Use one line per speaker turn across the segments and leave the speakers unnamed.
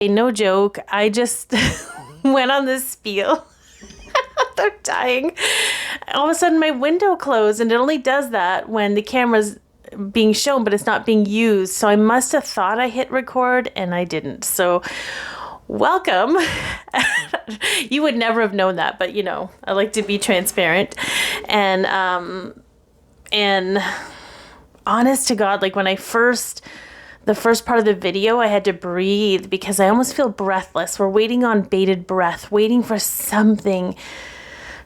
No joke. I just went on this spiel. They're dying. All of a sudden my window closed, and it only does that when the camera's being shown, but it's not being used. So I must have thought I hit record and I didn't. So welcome. You would never have known that, but I like to be transparent. And honest to God, like when the first part of the video, I had to breathe because I almost feel breathless. We're waiting on bated breath, waiting for something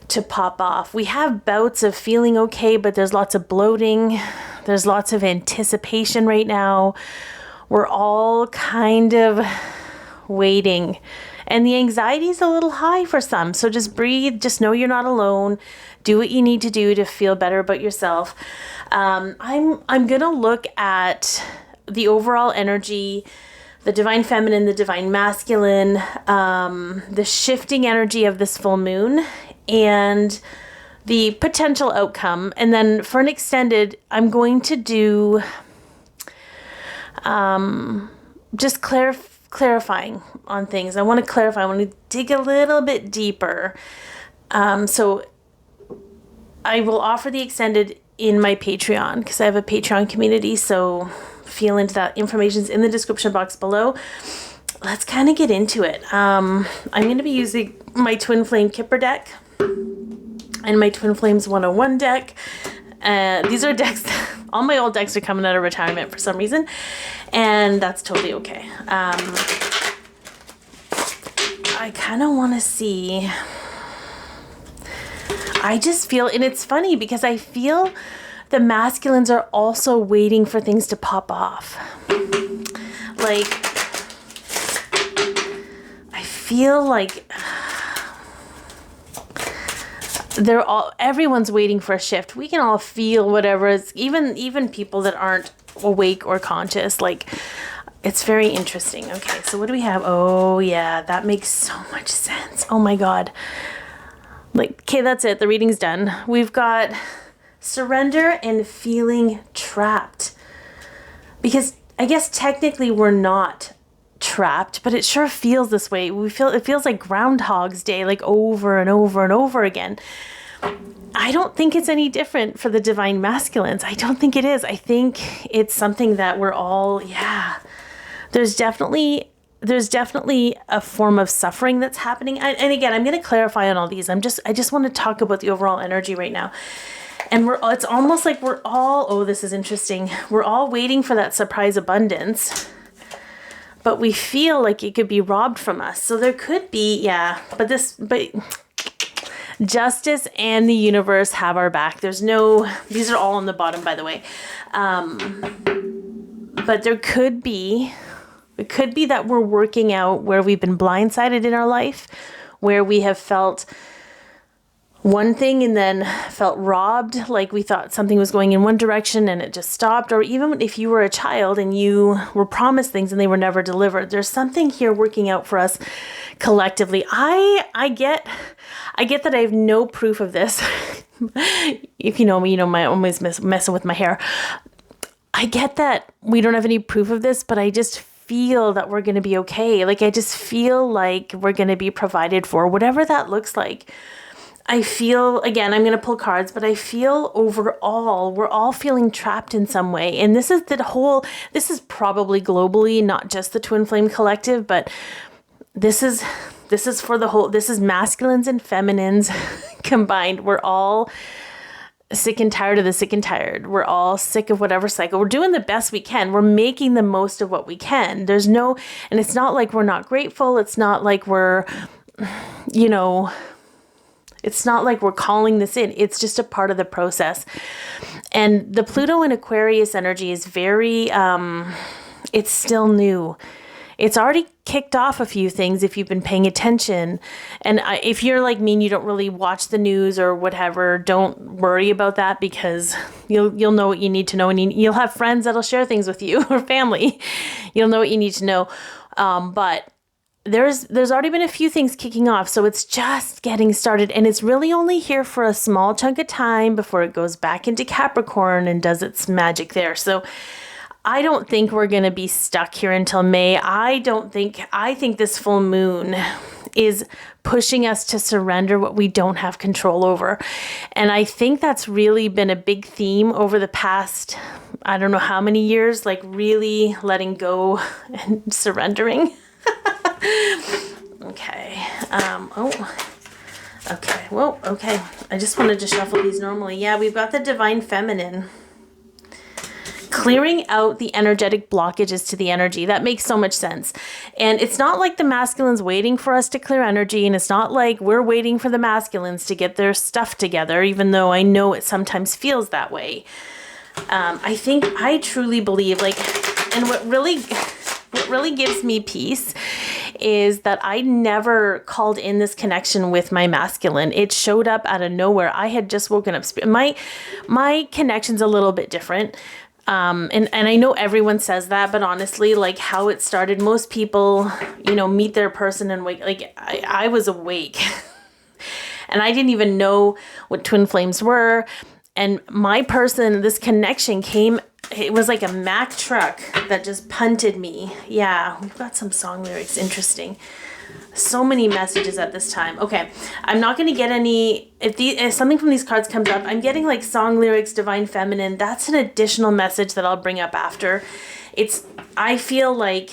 to pop off. We have bouts of feeling okay, but there's lots of bloating. There's lots of anticipation right now. We're all kind of waiting. And the anxiety is a little high for some. So just breathe. Just know you're not alone. Do what you need to do to feel better about yourself. I'm going to look at the overall energy, the divine feminine, the divine masculine, the shifting energy of this full moon, and the potential outcome. And then for an extended, I'm going to do just clarifying on things. I want to clarify. I want to dig a little bit deeper. So I will offer the extended in my Patreon because I have a Patreon community. So feel into that. Information's in the description box below. Let's kind of get into it. I'm going to be using my Twin Flame Kipper deck and my Twin Flames 101 deck. These are decks, all my old decks are coming out of retirement for some reason, and that's totally okay. I kind of want to see, I just feel, and it's funny because I feel the masculines are also waiting for things to pop off. Like, I feel like everyone's waiting for a shift. We can all feel whatever is, even people that aren't awake or conscious. Like, it's very interesting. Okay, so what do we have? Oh yeah, that makes so much sense. Oh my God. Like, okay, that's it. The reading's done. We've got surrender and feeling trapped. Because I guess technically we're not trapped, but it sure feels this way. It feels like Groundhog's Day, like over and over and over again. I don't think it's any different for the divine masculines. I don't think it is. I think it's something that we're all, there's definitely a form of suffering that's happening. And again, I'm going to clarify on all these. I just want to talk about the overall energy right now. And it's almost like we're all, oh, this is interesting. We're all waiting for that surprise abundance, but we feel like it could be robbed from us. So there could be, but justice and the universe have our back. These are all on the bottom, by the way. But it could be that we're working out where we've been blindsided in our life, where we have felt one thing and then felt robbed, like we thought something was going in one direction and it just stopped. Or even if you were a child and you were promised things and they were never delivered, there's something here working out for us collectively. I get that I have no proof of this. If you know me, I'm always messing with my hair. I get that we don't have any proof of this, but I just feel that we're going to be okay. Like, I just feel like we're going to be provided for, whatever that looks like. I feel, again, I'm going to pull cards, but I feel overall, we're all feeling trapped in some way. And this is probably globally, not just the Twin Flame Collective, but this is for the whole, this is masculines and feminines combined. We're all sick and tired of the sick and tired. We're all sick of whatever cycle. We're doing the best we can. We're making the most of what we can. And it's not like we're not grateful. It's not like we're, it's not like we're calling this in. It's just a part of the process. And the Pluto and Aquarius energy is very, it's still new. It's already kicked off a few things if you've been paying attention. And if you're like me and you don't really watch the news or whatever, don't worry about that because you'll know what you need to know. And you'll have friends that'll share things with you or family. You'll know what you need to know. But there's already been a few things kicking off, so it's just getting started, and it's really only here for a small chunk of time before it goes back into Capricorn and does its magic there. So I don't think we're going to be stuck here until May. I think this full moon is pushing us to surrender what we don't have control over. And I think that's really been a big theme over the past, I don't know how many years, like really letting go and surrendering. Okay. Okay. Whoa. Okay. I just wanted to shuffle these normally. Yeah, we've got the divine feminine. Clearing out the energetic blockages to the energy. That makes so much sense. And it's not like the masculines waiting for us to clear energy. And it's not like we're waiting for the masculines to get their stuff together, even though I know it sometimes feels that way. I truly believe, like, and what really gives me peace is that I never called in this connection with my masculine. It showed up out of nowhere. I had just woken up. My connection's a little bit different. And I know everyone says that, but honestly, like how it started, most people, meet their person and wake, like I was awake and I didn't even know what twin flames were. And my person, this connection came, it was like a Mack truck that just punted me. Yeah, we've got some song lyrics. Interesting. So many messages at this time. Okay, I'm not going to get any, if something from these cards comes up, I'm getting like song lyrics, divine feminine. That's an additional message that I'll bring up after. I feel like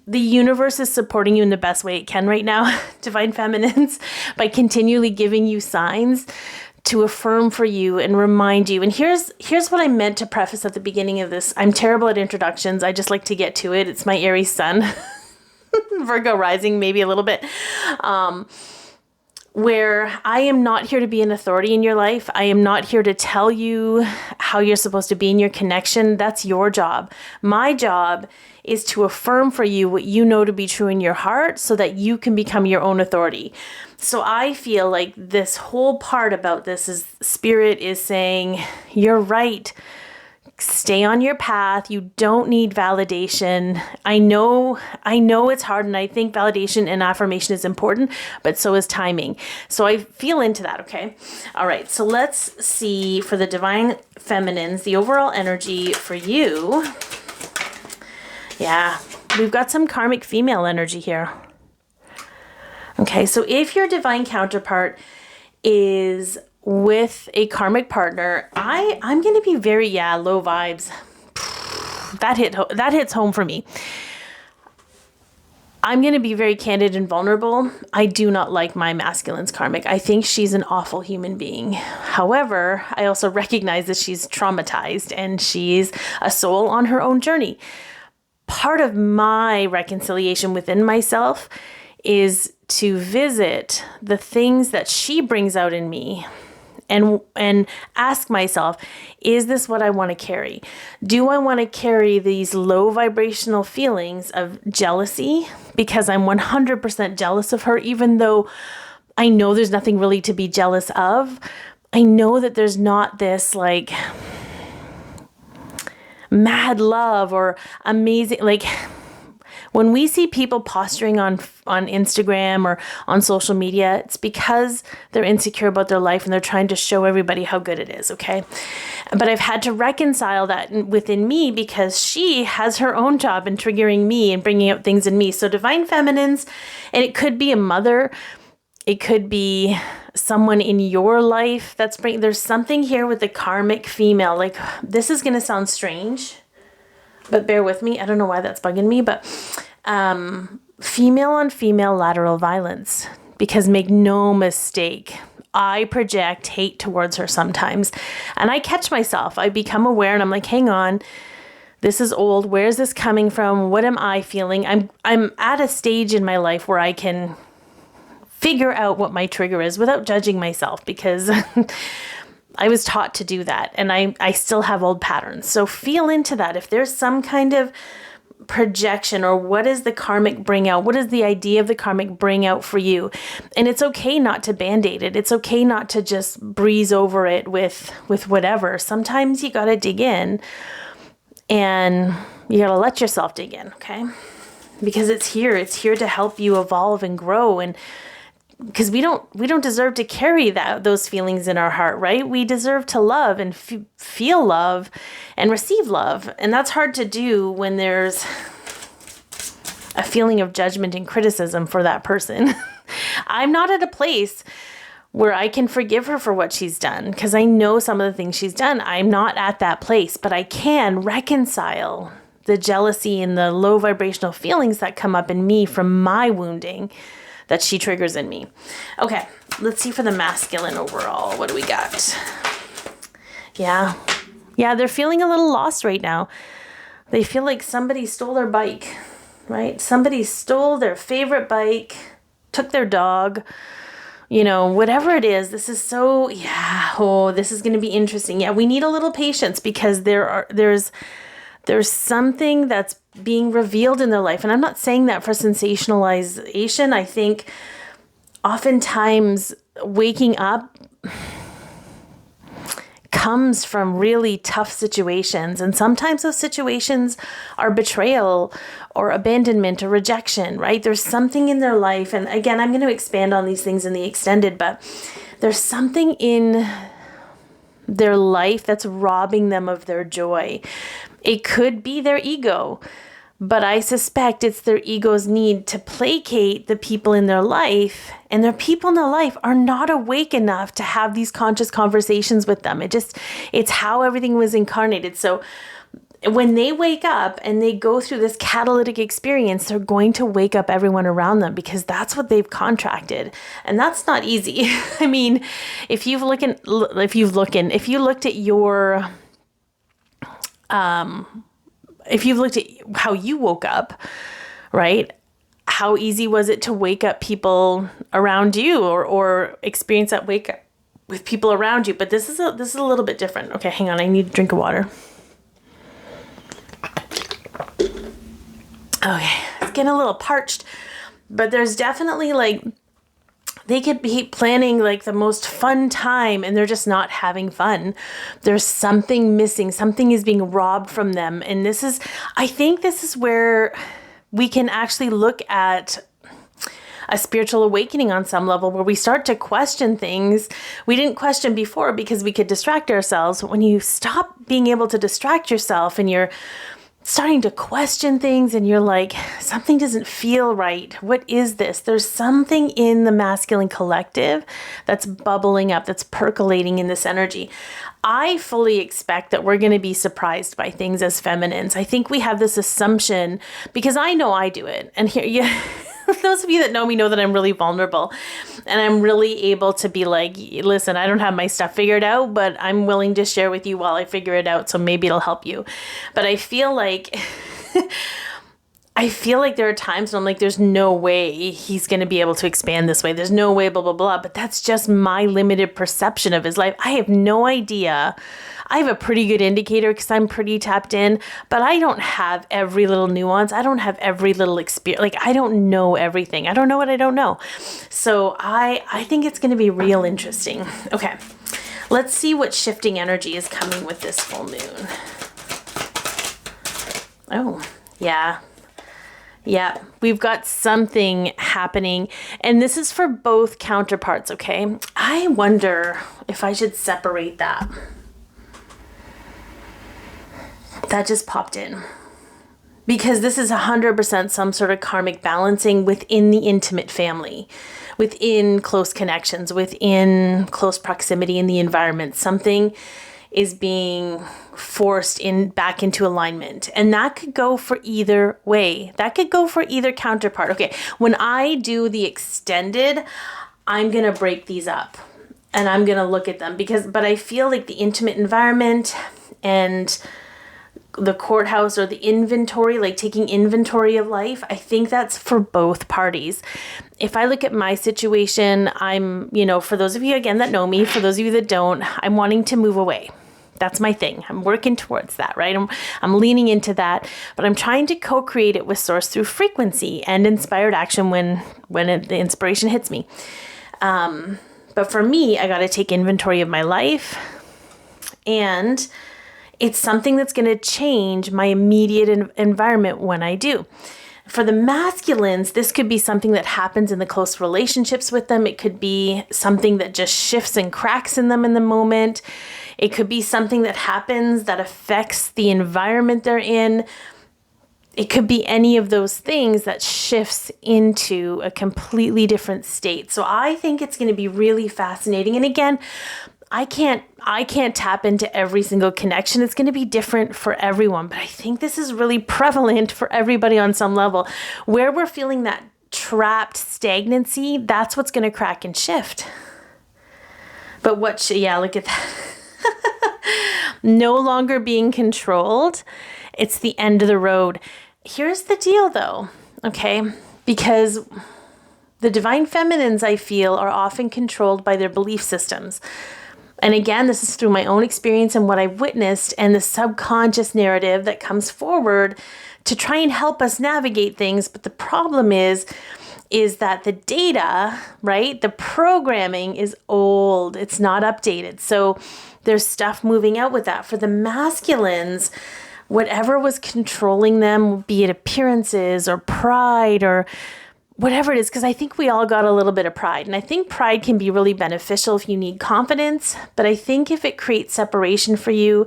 the universe is supporting you in the best way it can right now, divine feminines, by continually giving you signs to affirm for you and remind you. And here's what I meant to preface at the beginning of this. I'm terrible at introductions. I just like to get to it. It's my Aries sun. Virgo rising, maybe a little bit, where I am not here to be an authority in your life. I am not here to tell you how you're supposed to be in your connection. That's your job. My job is to affirm for you what you know to be true in your heart so that you can become your own authority. So I feel like this whole part about this is Spirit is saying, you're right. Stay on your path. You don't need validation. I know it's hard, and I think validation and affirmation is important, but so is timing. So I feel into that, okay? All right, so let's see for the divine feminines, the overall energy for you. Yeah, we've got some karmic female energy here. Okay, so if your divine counterpart is with a karmic partner, I'm going to be very, low vibes. That hits home for me. I'm going to be very candid and vulnerable. I do not like my masculine's karmic. I think she's an awful human being. However, I also recognize that she's traumatized and she's a soul on her own journey. Part of my reconciliation within myself is to visit the things that she brings out in me and ask myself, is this what I want to carry? Do I want to carry these low vibrational feelings of jealousy because I'm 100% jealous of her, even though I know there's nothing really to be jealous of? I know that there's not this like mad love or amazing, like when we see people posturing on Instagram or on social media, it's because they're insecure about their life and they're trying to show everybody how good it is, okay? But I've had to reconcile that within me because she has her own job in triggering me and bringing out things in me. So divine feminines, and it could be a mother, it could be someone in your life there's something here with the karmic female. Like, this is going to sound strange, but bear with me. I don't know why that's bugging me, but female on female lateral violence, because make no mistake, I project hate towards her sometimes, and I catch myself. I become aware, and I'm like, hang on, this is old. Where is this coming from? What am I feeling? I'm at a stage in my life where I can figure out what my trigger is without judging myself, because I was taught to do that, and I still have old patterns. So feel into that. If there's some kind of projection, or what does the karmic bring out? What does the idea of the karmic bring out for you? And it's okay not to band-aid it. It's okay not to just breeze over it with whatever. Sometimes you got to dig in, and you got to let yourself dig in, okay? Because it's here to help you evolve and grow and because we don't deserve to carry those feelings in our heart, right? We deserve to love and feel love and receive love. And that's hard to do when there's a feeling of judgment and criticism for that person. I'm not at a place where I can forgive her for what she's done, because I know some of the things she's done. I'm not at that place, but I can reconcile the jealousy and the low vibrational feelings that come up in me from my wounding that she triggers in me. Okay, let's see for the masculine overall. What do we got? Yeah, they're feeling a little lost right now. They feel like somebody stole their bike, right? Somebody stole their favorite bike, took their dog, whatever it is. This is so, this is going to be interesting. Yeah, we need a little patience, because there's something that's being revealed in their life. And I'm not saying that for sensationalization. I think oftentimes waking up comes from really tough situations. And sometimes those situations are betrayal or abandonment or rejection, right? There's something in their life. And again, I'm going to expand on these things in the extended, but there's something in their life that's robbing them of their joy. It could be their ego, but I suspect it's their ego's need to placate the people in their life, and their people in their life are not awake enough to have these conscious conversations with them. It's how everything was incarnated. So when they wake up and they go through this catalytic experience, they're going to wake up everyone around them, because that's what they've contracted. And that's not easy. I mean, if you looked at your if you've looked at how you woke up, right? How easy was it to wake up people around you, or experience that wake up with people around you? But this is a little bit different. Okay, hang on. I need a drink of water. Okay, it's getting a little parched, but there's definitely they could be planning the most fun time, and they're just not having fun. There's something missing. Something is being robbed from them. And I think this is where we can actually look at a spiritual awakening on some level, where we start to question things we didn't question before because we could distract ourselves. When you stop being able to distract yourself and you're starting to question things and you're like, something doesn't feel right. What is this? There's something in the masculine collective that's bubbling up, that's percolating in this energy. I fully expect that we're going to be surprised by things as feminines. I think we have this assumption, because I know I do it. And here, those of you that know me know that I'm really vulnerable, and I'm really able to be like, listen, I don't have my stuff figured out, but I'm willing to share with you while I figure it out. So maybe it'll help you. But I feel like there are times when I'm like, there's no way he's going to be able to expand this way. There's no way, blah, blah, blah. But that's just my limited perception of his life. I have no idea. I have a pretty good indicator because I'm pretty tapped in, but I don't have every little nuance. I don't have every little experience. I don't know everything. I don't know what I don't know. So I think it's going to be real interesting. Okay, let's see what shifting energy is coming with this full moon. Oh, yeah. Yeah, we've got something happening, and this is for both counterparts, okay? I wonder if I should separate that. That just popped in. Because this is 100% some sort of karmic balancing within the intimate family, within close connections, within close proximity in the environment. Something is being forced back into alignment. And that could go for either way. That could go for either counterpart. Okay, when I do the extended, I'm going to break these up and I'm going to look at them but I feel like the intimate environment and the courthouse or the inventory, taking inventory of life, I think that's for both parties. If I look at my situation, I'm, for those of you again that know me, for those of you that don't, I'm wanting to move away. That's my thing. I'm working towards that, right? I'm leaning into that, but I'm trying to co-create it with source through frequency and inspired action when the inspiration hits me. But for me, I got to take inventory of my life, and it's something that's going to change my immediate environment when I do. For the masculines, this could be something that happens in the close relationships with them. It could be something that just shifts and cracks in them in the moment. It could be something that happens that affects the environment they're in. It could be any of those things that shifts into a completely different state. So I think it's going to be really fascinating. And again, I can't tap into every single connection. It's going to be different for everyone, but I think this is really prevalent for everybody on some level. Where we're feeling that trapped stagnancy, that's what's going to crack and shift. But look at that. No longer being controlled. It's the end of the road. Here's the deal though, okay? Because the divine feminines, I feel, are often controlled by their belief systems. And again, this is through my own experience and what I've witnessed and the subconscious narrative that comes forward to try and help us navigate things. But the problem is that the data, right, the programming is old. It's not updated. So there's stuff moving out with that. For the masculines, whatever was controlling them, be it appearances or pride or whatever it is, because I think we all got a little bit of pride. And I think pride can be really beneficial if you need confidence. But I think if it creates separation for you,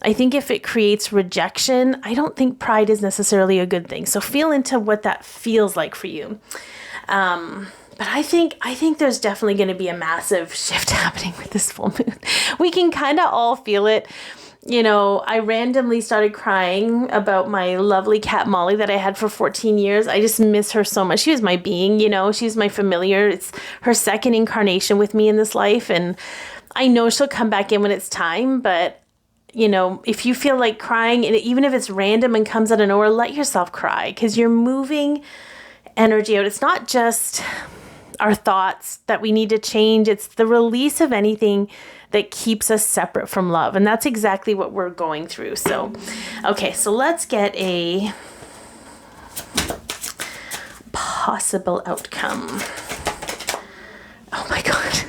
I think if it creates rejection, I don't think pride is necessarily a good thing. So feel into what that feels like for you. But I think there's definitely going to be a massive shift happening with this full moon. We can kind of all feel it. You know, I randomly started crying about my lovely cat Molly that I had for 14 years. I just miss her so much. She was my being, you know, she's my familiar. It's her second incarnation with me in this life. And I know she'll come back in when it's time. But, you know, if you feel like crying, and even if it's random and comes out of nowhere, let yourself cry because you're moving energy out. It's not just our thoughts that we need to change. It's the release of anything that keeps us separate from love. And that's exactly what we're going through. So, okay, so let's get a possible outcome. Oh my God.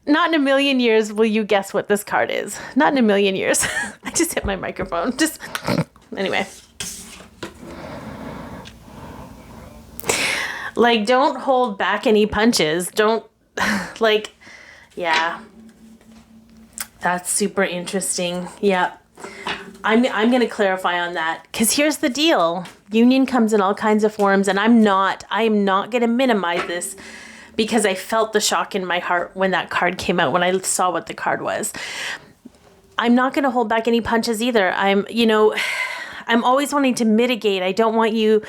Not in a million years will you guess what this card is. Not in a million years. I just hit my microphone. Anyway. Like, don't hold back any punches. Don't, yeah. That's super interesting. Yeah. I'm going to clarify on that because here's the deal. Union comes in all kinds of forms, and I am not going to minimize this because I felt the shock in my heart when that card came out, when I saw what the card was. I'm not going to hold back any punches either. I'm always wanting to mitigate. I don't want you,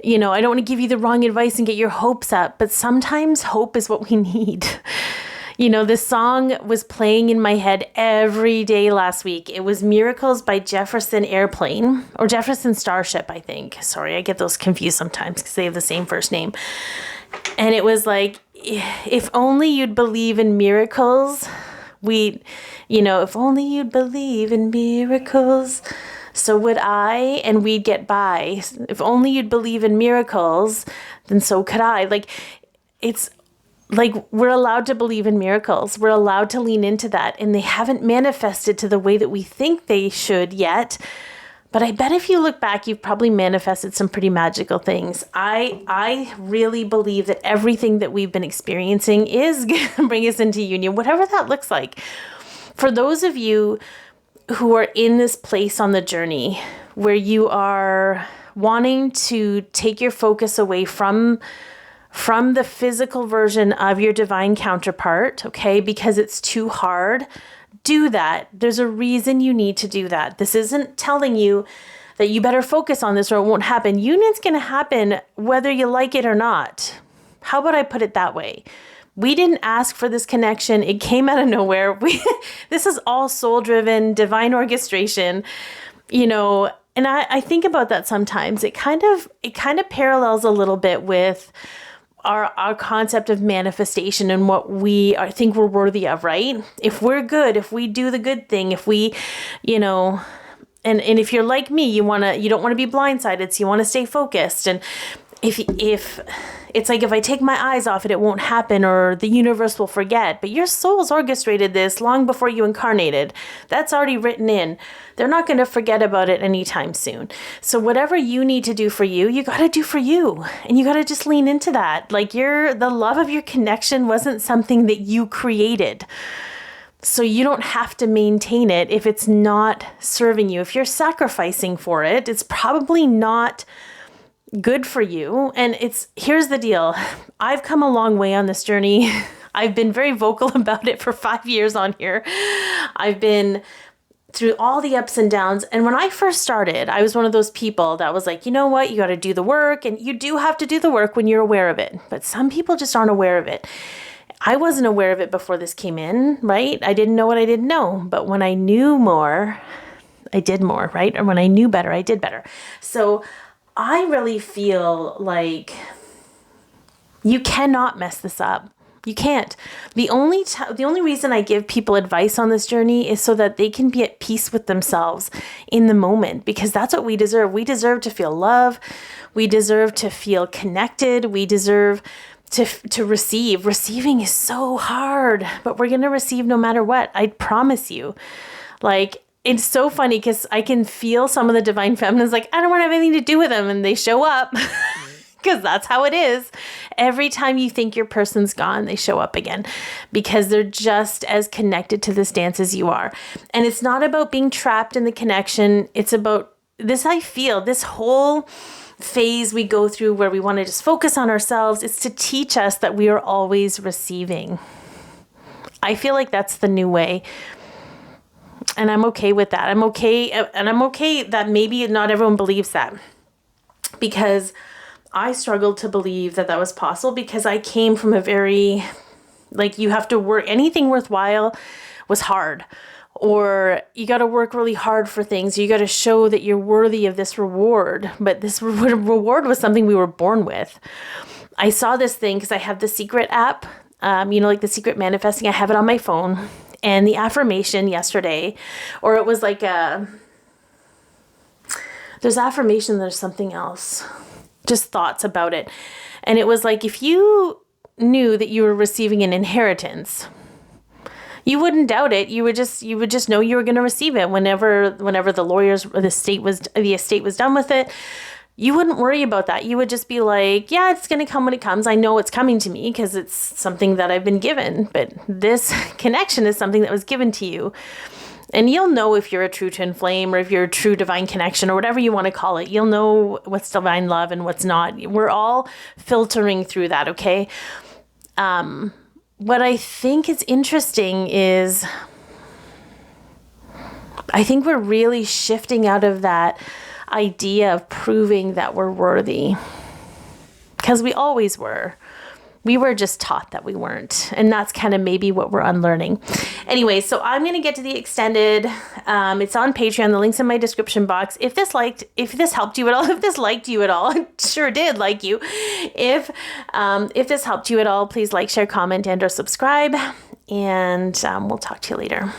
I don't want to give you the wrong advice and get your hopes up, but sometimes hope is what we need. This song was playing in my head every day last week. It was Miracles by Jefferson Airplane, or Jefferson Starship, I think. Sorry, I get those confused sometimes because they have the same first name. And it was like, if only you'd believe in miracles, if only you'd believe in miracles, so would I, and we'd get by. If only you'd believe in miracles, then so could I. It's like we're allowed to believe in miracles. We're allowed to lean into that, and they haven't manifested to the way that we think they should yet. But I bet if you look back, you've probably manifested some pretty magical things. I really believe that everything that we've been experiencing is going to bring us into union, whatever that looks like. For those of you who are in this place on the journey where you are wanting to take your focus away from the physical version of your divine counterpart, okay, because it's too hard, do that. There's a reason you need to do that. This isn't telling you that you better focus on this or it won't happen. Union's going to happen whether you like it or not. How about I put it that way? We didn't ask for this connection. It came out of nowhere. This is all soul-driven, divine orchestration, and I think about that sometimes. It kind of parallels a little bit with our concept of manifestation and what we think we're worthy of, right? If we're good, if we do the good thing, if we, and if you're like me, you don't want to be blindsided, so you want to stay focused. And if it's like, if I take my eyes off it, it won't happen, or the universe will forget. But your soul's orchestrated this long before you incarnated. That's already written in. They're not going to forget about it anytime soon. So whatever you need to do for you, you got to do for you. And you got to just lean into that. Like the love of your connection wasn't something that you created. So you don't have to maintain it if it's not serving you. If you're sacrificing for it, it's probably not good for you. And here's the deal. I've come a long way on this journey. I've been very vocal about it for 5 years on here. I've been through all the ups and downs. And when I first started, I was one of those people that was like, you know what? You got to do the work, and you do have to do the work when you're aware of it. But some people just aren't aware of it. I wasn't aware of it before this came in, right? I didn't know what I didn't know. But when I knew more, I did more, right? Or when I knew better, I did better. So I really feel like you cannot mess this up. You can't. The only reason I give people advice on this journey is so that they can be at peace with themselves in the moment, because that's what we deserve. We deserve to feel love. We deserve to feel connected. We deserve to receive. Receiving is so hard, but we're going to receive no matter what. I promise you. Like, it's so funny because I can feel some of the divine feminines like, I don't want to have anything to do with them. And they show up because that's how it is. Every time you think your person's gone, they show up again because they're just as connected to this dance as you are. And it's not about being trapped in the connection. It's about this. I feel this whole phase we go through where we want to just focus on ourselves. It's to teach us that we are always receiving. I feel like that's the new way. And I'm okay with that. I'm okay that maybe not everyone believes that, because I struggled to believe that was possible, because I came from a very, like, you have to work, anything worthwhile was hard, or you got to work really hard for things. You got to show that you're worthy of this reward. But this reward was something we were born with. I saw this thing because I have the Secret app, like the Secret Manifesting. I have it on my phone. And the affirmation yesterday, or it was like there's affirmation, there's something else, just thoughts about it. And it was like, if you knew that you were receiving an inheritance, you wouldn't doubt it. You would just know you were going to receive it whenever the lawyers or the estate was done with it. You wouldn't worry about that. You would just be like, yeah, it's going to come when it comes. I know it's coming to me because it's something that I've been given. But this connection is something that was given to you. And you'll know if you're a true twin flame, or if you're a true divine connection, or whatever you want to call it. You'll know what's divine love and what's not. We're all filtering through that, okay? What I think is interesting is I think we're really shifting out of that idea of proving that we're worthy, because we always were. We were just taught that we weren't. And that's kind of maybe what we're unlearning. Anyway, so I'm going to get to the extended. It's on Patreon. The link's in my description box. If this helped you at all, if this liked you at all, it sure did like you. If this helped you at all, please like, share, comment, and or subscribe. And we'll talk to you later.